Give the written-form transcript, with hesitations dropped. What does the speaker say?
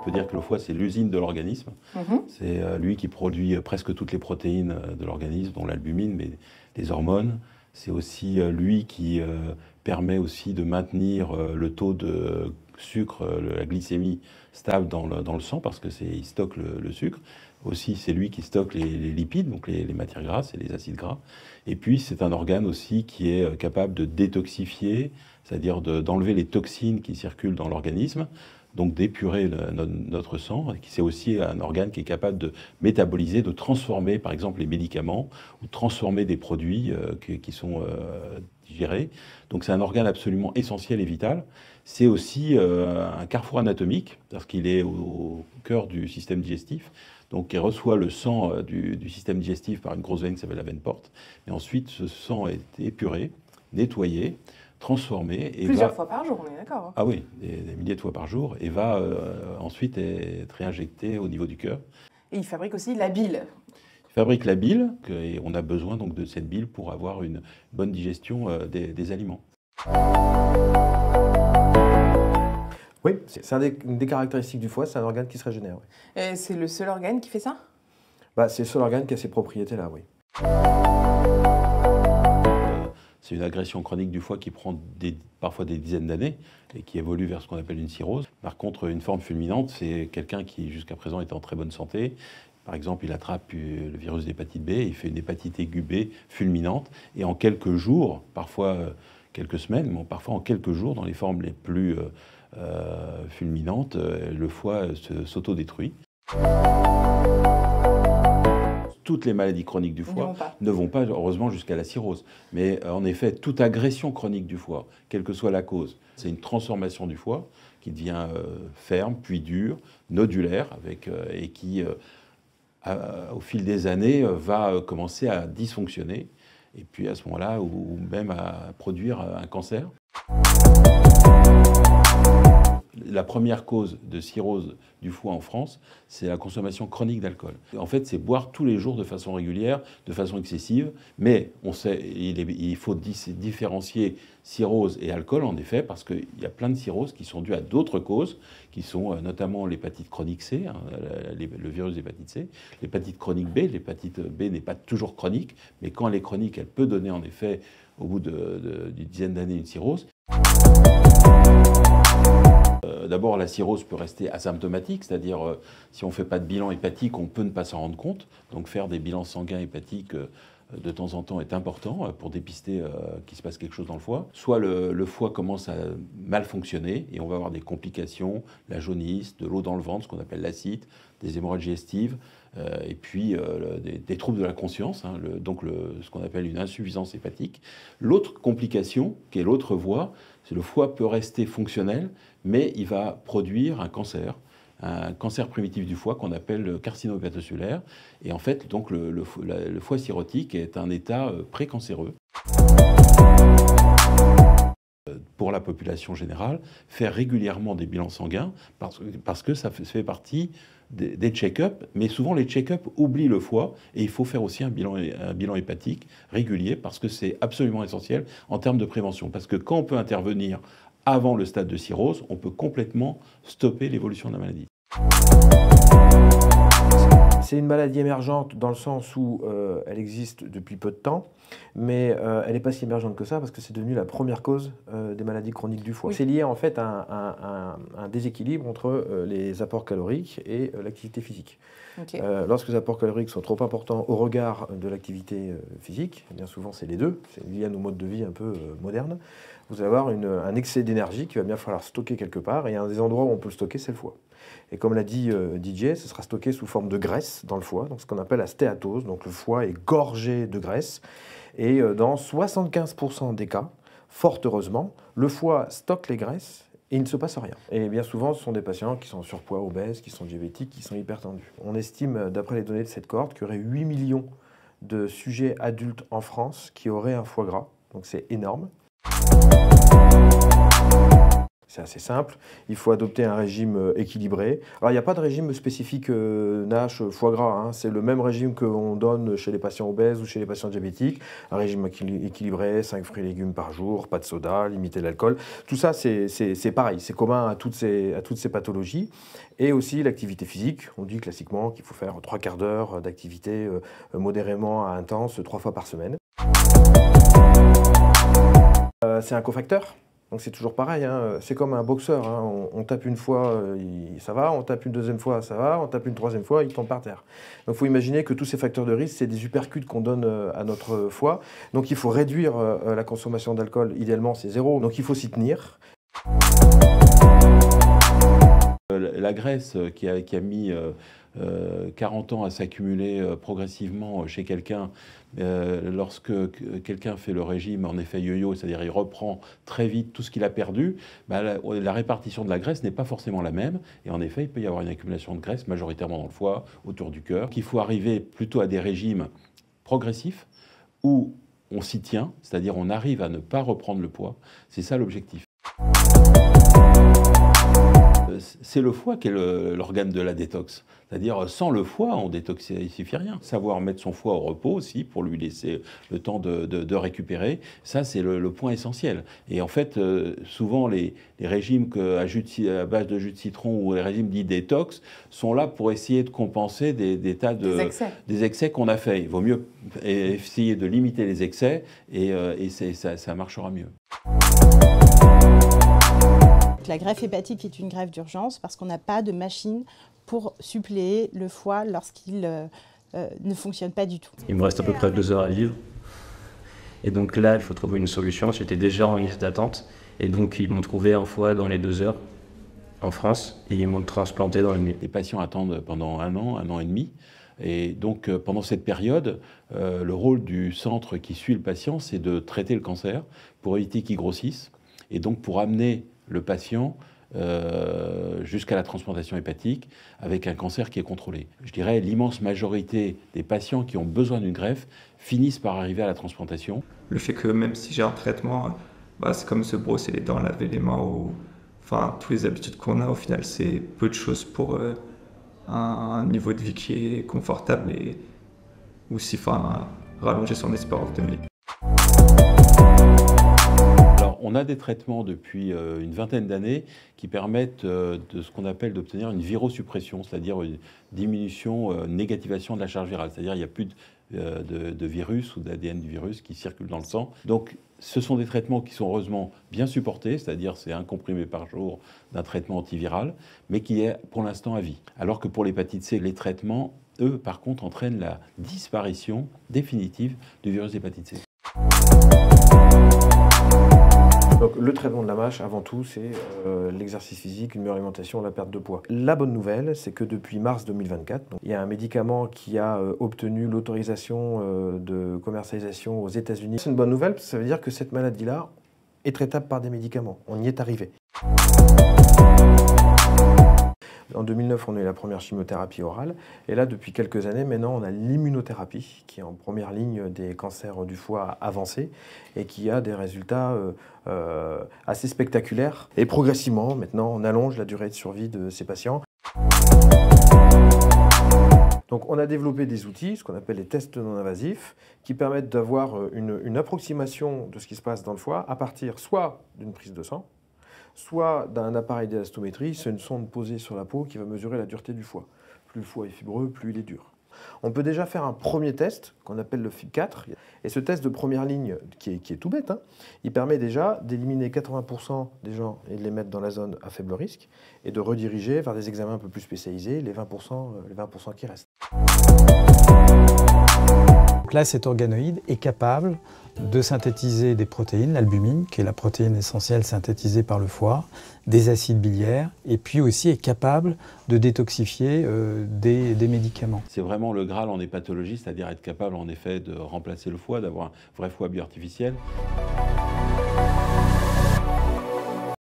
On peut dire que le foie, c'est l'usine de l'organisme. C'est lui qui produit presque toutes les protéines de l'organisme, dont l'albumine, mais les hormones. C'est aussi lui qui permet aussi de maintenir le taux de sucre, la glycémie stable dans le sang, parce qu'il stocke le sucre. Aussi, c'est lui qui stocke les lipides, donc les matières grasses et les acides gras. Et puis, c'est un organe aussi qui est capable de détoxifier, c'est-à-dire d'enlever les toxines qui circulent dans l'organisme, donc d'épurer notre sang. C'est aussi un organe qui est capable de métaboliser, de transformer par exemple les médicaments ou transformer des produits qui sont digérés. Donc c'est un organe absolument essentiel et vital. C'est aussi un carrefour anatomique parce qu'il est au cœur du système digestif. Donc il reçoit le sang du système digestif par une grosse veine qui s'appelle la veine porte. Et ensuite ce sang est épuré, nettoyé, transformé. Et plusieurs fois par jour, on est d'accord. Ah oui, des milliers de fois par jour, et va ensuite être réinjecté au niveau du cœur. Et il fabrique aussi la bile. Il fabrique la bile, et on a besoin donc de cette bile pour avoir une bonne digestion des aliments. Oui, c'est une des caractéristiques du foie, c'est un organe qui se régénère. Oui. Et c'est le seul organe qui fait ça? C'est le seul organe qui a ces propriétés-là, oui. C'est une agression chronique du foie qui prend parfois des dizaines d'années et qui évolue vers ce qu'on appelle une cirrhose. Par contre, une forme fulminante, c'est quelqu'un qui jusqu'à présent est en très bonne santé. Par exemple, il attrape le virus d'hépatite B, il fait une hépatite aiguë B fulminante, et en quelques jours, parfois quelques semaines, mais parfois en quelques jours, dans les formes les plus fulminantes, le foie s'autodétruit. Toutes les maladies chroniques du foie ne vont pas, heureusement, jusqu'à la cirrhose. Mais en effet, toute agression chronique du foie, quelle que soit la cause, c'est une transformation du foie qui devient ferme, puis dur, nodulaire, et qui, au fil des années, va commencer à dysfonctionner, et puis à ce moment-là, ou même à produire un cancer. La première cause de cirrhose du foie en France, c'est la consommation chronique d'alcool. En fait, c'est boire tous les jours de façon régulière, de façon excessive, mais on sait, il faut différencier cirrhose et alcool, en effet, parce qu'il y a plein de cirrhoses qui sont dues à d'autres causes, qui sont notamment l'hépatite chronique C, le virus d'hépatite C, l'hépatite chronique B. L'hépatite B n'est pas toujours chronique, mais quand elle est chronique, elle peut donner en effet, au bout d'une dizaine d'années, une cirrhose. D'abord, la cirrhose peut rester asymptomatique, c'est-à-dire si on ne fait pas de bilan hépatique, on peut ne pas s'en rendre compte. Donc faire des bilans sanguins hépatiques de temps en temps est important pour dépister qu'il se passe quelque chose dans le foie. Soit le foie commence à mal fonctionner et on va avoir des complications, la jaunisse, de l'eau dans le ventre, ce qu'on appelle l'acide, des hémorragies digestives, et puis des troubles de la conscience, ce qu'on appelle une insuffisance hépatique. L'autre complication, qui est l'autre voie, c'est le foie peut rester fonctionnel, mais il va produire un cancer primitif du foie qu'on appelle le carcinome hépatocellulaire. Et en fait, donc, le foie cirrhotique est un état précancéreux. Pour la population générale, faire régulièrement des bilans sanguins, parce que ça fait partie des check-up, mais souvent les check-up oublient le foie, et il faut faire aussi un bilan hépatique régulier, parce que c'est absolument essentiel en termes de prévention. Parce que quand on peut intervenir avant le stade de cirrhose, on peut complètement stopper l'évolution de la maladie. C'est une maladie émergente dans le sens où elle existe depuis peu de temps, mais elle n'est pas si émergente que ça parce que c'est devenu la première cause des maladies chroniques du foie. Oui. C'est lié en fait à un déséquilibre entre les apports caloriques et l'activité physique. Okay. Lorsque les apports caloriques sont trop importants au regard de l'activité physique, bien souvent c'est les deux, c'est lié à nos modes de vie un peu modernes, vous allez avoir un excès d'énergie qui va bien falloir stocker quelque part, et un des endroits où on peut le stocker, c'est le foie. Et comme l'a dit Didier, ce sera stocké sous forme de graisse dans le foie, donc ce qu'on appelle la stéatose, donc le foie est gorgé de graisse, et dans 75% des cas, fort heureusement, le foie stocke les graisses et il ne se passe rien. Et bien souvent, ce sont des patients qui sont en surpoids, obèses, qui sont diabétiques, qui sont hypertendus. On estime, d'après les données de cette cohorte, qu'il y aurait 8 millions de sujets adultes en France qui auraient un foie gras, donc c'est énorme. C'est assez simple. Il faut adopter un régime équilibré. Alors, il n'y a pas de régime spécifique NASH, foie gras. Hein. C'est le même régime qu'on donne chez les patients obèses ou chez les patients diabétiques. Un régime équilibré, 5 fruits et légumes par jour, pas de soda, limiter l'alcool. Tout ça, c'est pareil. C'est commun à toutes ces pathologies. Et aussi l'activité physique. On dit classiquement qu'il faut faire 3 quarts d'heure d'activité modérément à intense 3 fois par semaine. C'est un cofacteur. Donc c'est toujours pareil, hein. C'est comme un boxeur, hein. On tape une fois, ça va, on tape une deuxième fois, ça va, on tape une troisième fois, il tombe par terre. Donc il faut imaginer que tous ces facteurs de risque, c'est des uppercuts qu'on donne à notre foie. Donc il faut réduire la consommation d'alcool, idéalement c'est 0, donc il faut s'y tenir. La graisse qui a mis 40 ans à s'accumuler progressivement chez quelqu'un, lorsque quelqu'un fait le régime en effet yo-yo, c'est-à-dire il reprend très vite tout ce qu'il a perdu, la répartition de la graisse n'est pas forcément la même. Et en effet, il peut y avoir une accumulation de graisse majoritairement dans le foie, autour du cœur. Il faut arriver plutôt à des régimes progressifs où on s'y tient, c'est-à-dire on arrive à ne pas reprendre le poids. C'est ça l'objectif. C'est le foie qui est l'organe de la détox. C'est-à-dire, sans le foie, on ne détoxifie rien. Savoir mettre son foie au repos aussi, pour lui laisser le temps de récupérer, ça, c'est le point essentiel. Et en fait, souvent, les régimes à base de jus de citron ou les régimes dits détox sont là pour essayer de compenser des excès qu'on a faits. Il vaut mieux essayer de limiter les excès et ça marchera mieux. La greffe hépatique est une greffe d'urgence parce qu'on n'a pas de machine pour suppléer le foie lorsqu'il ne fonctionne pas du tout. Il me reste à peu près 2 heures à vivre. Et donc là, il faut trouver une solution. J'étais déjà en liste d'attente. Et donc, ils m'ont trouvé un foie dans les 2 heures en France. Et ils m'ont transplanté dans la nuit. Les patients attendent pendant 1 an et demi. Et donc, pendant cette période, le rôle du centre qui suit le patient, c'est de traiter le cancer pour éviter qu'il grossisse. Et donc, pour amener le patient jusqu'à la transplantation hépatique avec un cancer qui est contrôlé. Je dirais l'immense majorité des patients qui ont besoin d'une greffe finissent par arriver à la transplantation. Le fait que même si j'ai un traitement, c'est comme se brosser les dents, laver les mains, enfin toutes les habitudes qu'on a, au final c'est peu de choses pour un niveau de vie qui est confortable et aussi rallonger son espérance de vie. On a des traitements depuis une vingtaine d'années qui permettent de ce qu'on appelle d'obtenir une virosuppression, c'est-à-dire une diminution, négativation de la charge virale. C'est-à-dire qu'il n'y a plus de virus ou d'ADN du virus qui circule dans le sang. Donc ce sont des traitements qui sont heureusement bien supportés, c'est-à-dire c'est 1 comprimé par jour d'un traitement antiviral, mais qui est pour l'instant à vie. Alors que pour l'hépatite C, les traitements, eux, par contre, entraînent la disparition définitive du virus d'hépatite C. Donc, le traitement de la MASH, avant tout, c'est l'exercice physique, une meilleure alimentation, la perte de poids. La bonne nouvelle, c'est que depuis mars 2024, il y a un médicament qui a obtenu l'autorisation de commercialisation aux États-Unis. C'est une bonne nouvelle, parce que ça veut dire que cette maladie-là est traitable par des médicaments. On y est arrivé. En 2009, on a eu la première chimiothérapie orale. Et là, depuis quelques années, maintenant, on a l'immunothérapie qui est en première ligne des cancers du foie avancés et qui a des résultats assez spectaculaires. Et progressivement, maintenant, on allonge la durée de survie de ces patients. Donc, on a développé des outils, ce qu'on appelle les tests non invasifs, qui permettent d'avoir une approximation de ce qui se passe dans le foie à partir soit d'une prise de sang, soit d'un appareil d'élastométrie, c'est une sonde posée sur la peau qui va mesurer la dureté du foie. Plus le foie est fibreux, plus il est dur. On peut déjà faire un premier test qu'on appelle le FIB4. Et ce test de première ligne, qui est tout bête, hein, il permet déjà d'éliminer 80% des gens et de les mettre dans la zone à faible risque et de rediriger vers des examens un peu plus spécialisés les 20% qui restent. Donc là, cet organoïde est capable de synthétiser des protéines, l'albumine, qui est la protéine essentielle synthétisée par le foie, des acides biliaires, et puis aussi est capable de détoxifier des médicaments. C'est vraiment le Graal en hépatologie, c'est-à-dire être capable en effet de remplacer le foie, d'avoir un vrai foie bioartificiel.